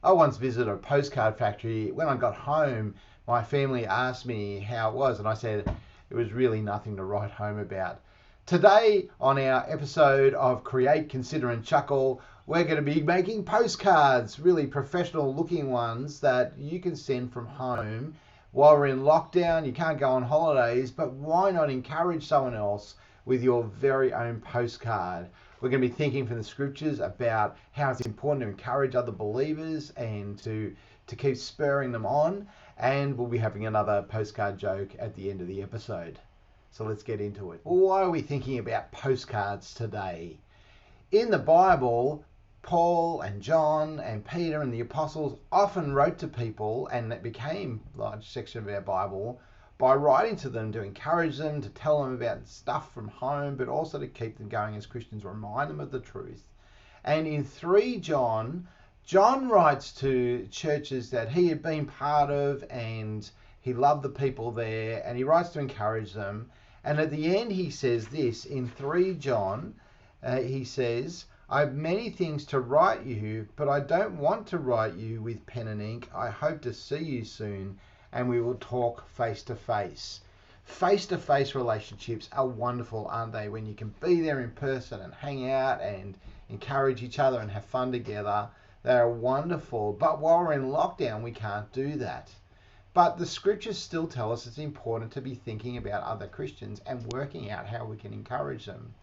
I once visited a postcard factory. When I got home, my family asked me how it was, and I said it was really nothing to write home about. Today, on our episode of Create, Consider and Chuckle, we're going to be making postcards, really professional looking ones that you can send from home. While we're in lockdown, you can't go on holidays, but why not encourage someone else with your very own postcard? We're going to be thinking from the scriptures about how it's important to encourage other believers and to keep spurring them on. And we'll be having another postcard joke at the end of the episode. So let's get into it. Why are we thinking about postcards today? In the Bible, Paul and John and Peter and the apostles often wrote to people, and it became a large section of our Bible, by writing to them to encourage them, to tell them about stuff from home, but also to keep them going as Christians, remind them of the truth. And in 3 John, John writes to churches that he had been part of, and he loved the people there, and he writes to encourage them. And at the end he says this, in 3 John, he says, I have many things to write you, but I don't want to write you with pen and ink. I hope to see you soon, and we will talk face to face. Face to face relationships are wonderful, aren't they? When you can be there in person and hang out and encourage each other and have fun together, they are wonderful. But while we're in lockdown, we can't do that. But the scriptures still tell us it's important to be thinking about other Christians and working out how we can encourage them.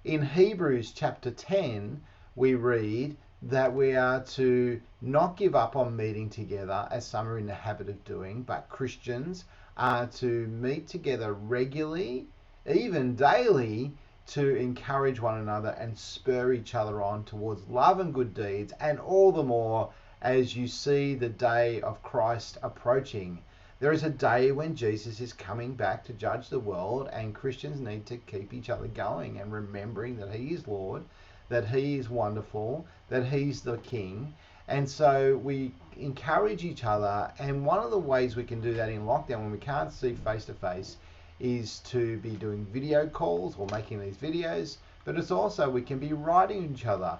In Hebrews chapter 10, we read that we are to not give up on meeting together as some are in the habit of doing, but Christians are to meet together regularly, even daily, to encourage one another and spur each other on towards love and good deeds, and all the more as you see the day of Christ approaching. There is a day when Jesus is coming back to judge the world, and Christians need to keep each other going and remembering that he is Lord, that he is wonderful, that he's the King. And so we encourage each other, and one of the ways we can do that in lockdown when we can't see face to face is to be doing video calls or making these videos, but it's also we can be writing each other.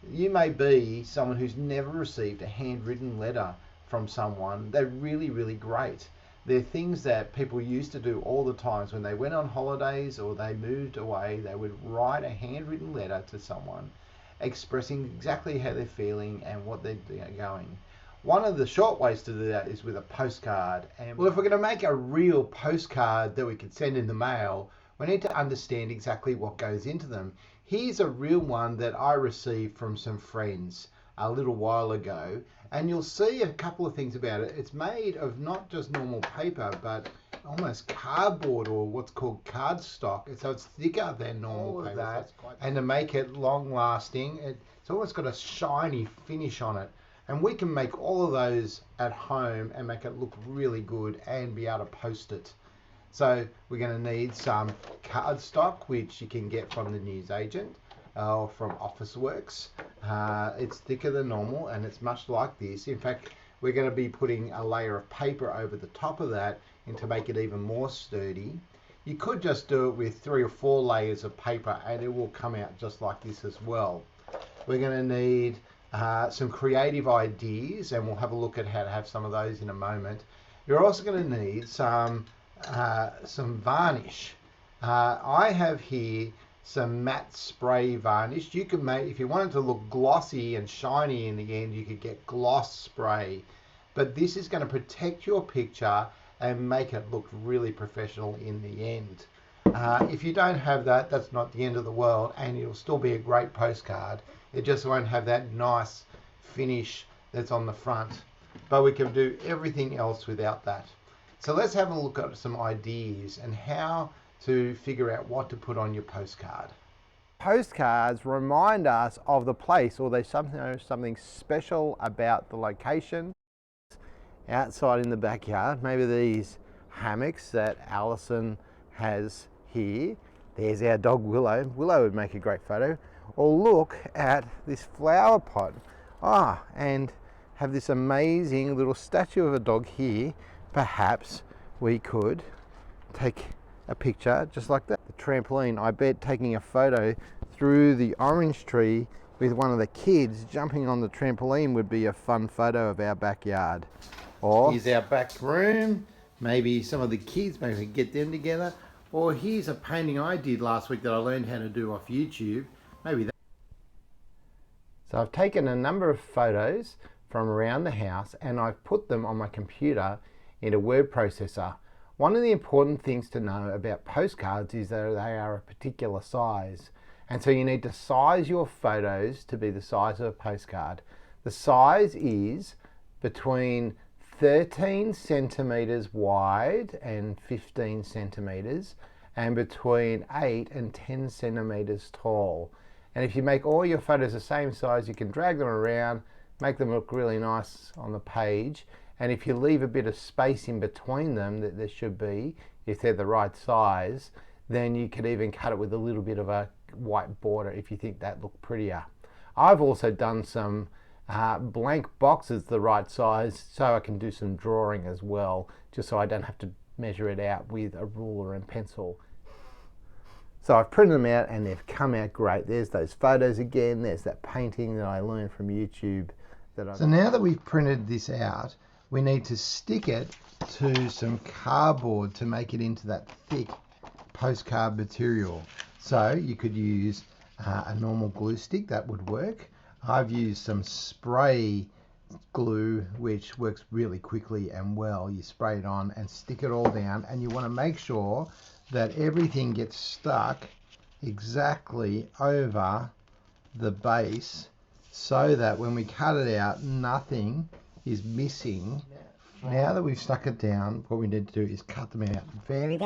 You may be someone who's never received a handwritten letter from someone. They're really, really great. They're things that people used to do all the times when they went on holidays or they moved away. They would write a handwritten letter to someone expressing exactly how they're feeling and what they're going. One of the short ways to do that is with a postcard. And well, if we're going to make a real postcard that we can send in the mail, we need to understand exactly what goes into them. Here's a real one that I received from some friends a little while ago, and you'll see a couple of things about it. It's made of not just normal paper, but almost cardboard, or what's called cardstock. So it's thicker than normal paper. That, and to make it long lasting, it's almost got a shiny finish on it. And we can make all of those at home and make it look really good and be able to post it. So we're going to need some cardstock, which you can get from the newsagent or from Officeworks. It's thicker than normal, and it's much like this. In fact, we're going to be putting a layer of paper over the top of that and to make it even more sturdy. You could just do it with 3 or 4 layers of paper, and it will come out just like this as well. We're going to need some creative ideas, and we'll have a look at how to have some of those in a moment. You're also going to need some varnish. I have here some matte spray varnish. You can make, if you want it to look glossy and shiny in the end, you could get gloss spray. But this is going to protect your picture and make it look really professional in the end. If you don't have that, that's not the end of the world, and it'll still be a great postcard. It just won't have that nice finish that's on the front. But we can do everything else without that. So let's have a look at some ideas and how to figure out what to put on your postcard. Postcards remind us of the place, or there's something special about the location. Outside in the backyard, maybe these hammocks that Alison has here. There's our dog Willow. Willow would make a great photo. Or look at this flower pot. And have this amazing little statue of a dog here. Perhaps we could take a picture just like that. The trampoline, I bet taking a photo through the orange tree with one of the kids jumping on the trampoline would be a fun photo of our backyard. Or here's our back room. Maybe some of the kids, maybe we get them together. Or here's a painting I did last week that I learned how to do off YouTube. Maybe that. So I've taken a number of photos from around the house and I've put them on my computer in a word processor. One of the important things to know about postcards is that they are a particular size. And so you need to size your photos to be the size of a postcard. The size is between 13 centimeters wide and 15 centimeters, and between 8 and 10 centimeters tall. And if you make all your photos the same size, you can drag them around, make them look really nice on the page. And if you leave a bit of space in between them, that there should be, if they're the right size, then you could even cut it with a little bit of a white border if you think that looked prettier. I've also done some blank boxes the right size so I can do some drawing as well, just so I don't have to measure it out with a ruler and pencil. So I've printed them out and they've come out great. There's those photos again, there's that painting that I learned from YouTube. So now that we've printed this out, we need to stick it to some cardboard to make it into that thick postcard material. So you could use a normal glue stick, that would work. I've used some spray glue which works really quickly and well. You spray it on and stick it all down, and you want to make sure that everything gets stuck exactly over the base so that when we cut it out, nothing is missing. Now that we've stuck it down, what we need to do is cut them out very.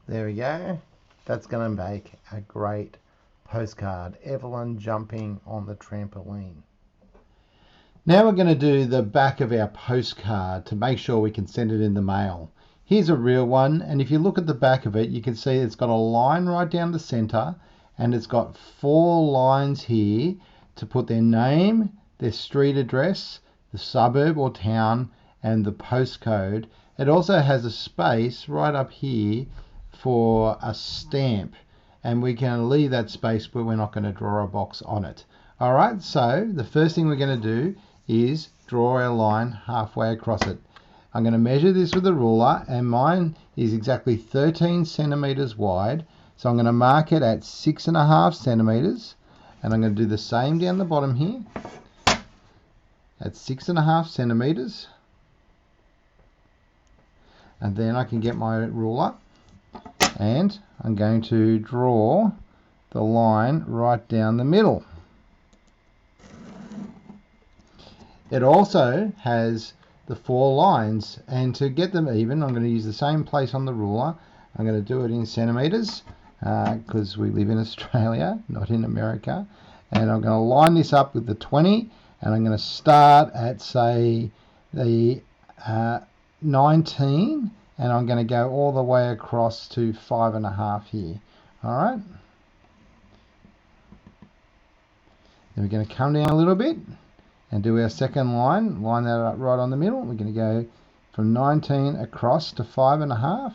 There we go. That's going to make a great postcard. Evelyn jumping on the trampoline. Now we're going to do the back of our postcard to make sure we can send it in the mail. Here's a real one, and if you look at the back of it, you can see it's got a line right down the center, and it's got 4 lines here to put their name, their street address, the suburb or town, and the postcode. It also has a space right up here for a stamp, and we can leave that space where we're not going to draw a box on it. Alright, so the first thing we're going to do is draw a line halfway across it. I'm going to measure this with a ruler, and mine is exactly 13 centimeters wide, so I'm going to mark it at 6.5 centimeters, and I'm going to do the same down the bottom here at 6.5 centimeters, and then I can get my ruler and I'm going to draw the line right down the middle. It also has the 4 lines, and to get them even, I'm going to use the same place on the ruler. I'm going to do it in centimeters because we live in Australia, not in America. And I'm going to line this up with the 20, and I'm going to start at, say, the 19, and I'm going to go all the way across to 5.5 here. Alright. Then we're going to come down a little bit and do our second line. Line that up right on the middle. We're going to go from 19 across to 5.5.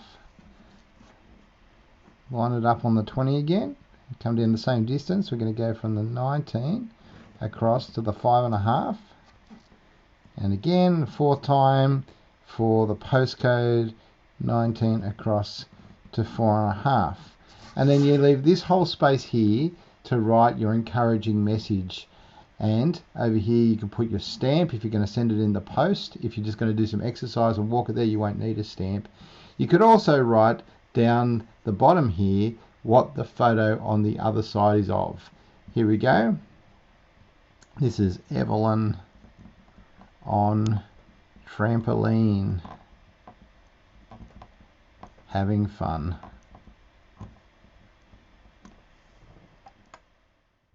Line it up on the 20 again. Come down the same distance. We're going to go from the 19 across to the 5.5. And again, 4th time for the postcode, 19 across to 4.5. And then you leave this whole space here to write your encouraging message. And over here you can put your stamp if you're going to send it in the post. If you're just going to do some exercise and walk it there, you won't need a stamp. You could also write down the bottom here what the photo on the other side is of. Here we go. This is Evelyn on trampoline having fun.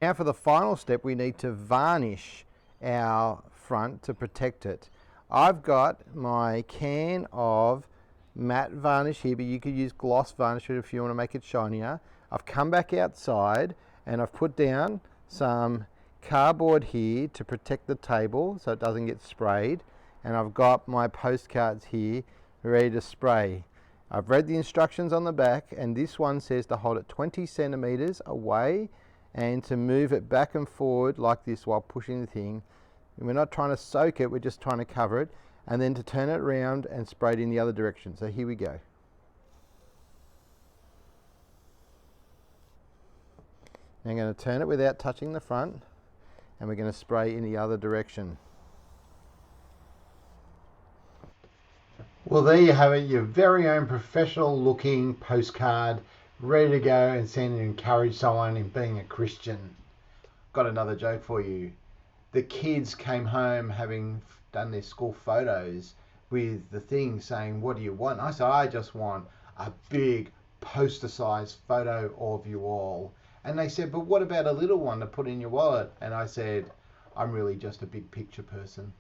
Now for the final step, we need to varnish our front to protect it. I've got my can of matte varnish here, but you could use gloss varnish if you want to make it shinier. I've come back outside and I've put down some cardboard here to protect the table so it doesn't get sprayed, and I've got my postcards here ready to spray. I've read the instructions on the back, and this one says to hold it 20 centimeters away and to move it back and forward like this while pushing the thing. And we're not trying to soak it, we're just trying to cover it, and then to turn it around and spray it in the other direction. So here we go. Now I'm going to turn it without touching the front, and we're going to spray in the other direction. Well, there you have it, your very own professional looking postcard, ready to go and send and encourage someone in being a Christian. Got another joke for you. The kids came home having done their school photos with the thing saying, what do you want? I said, I just want a big poster-sized photo of you all. And they said, but what about a little one to put in your wallet? And I said, I'm really just a big picture person.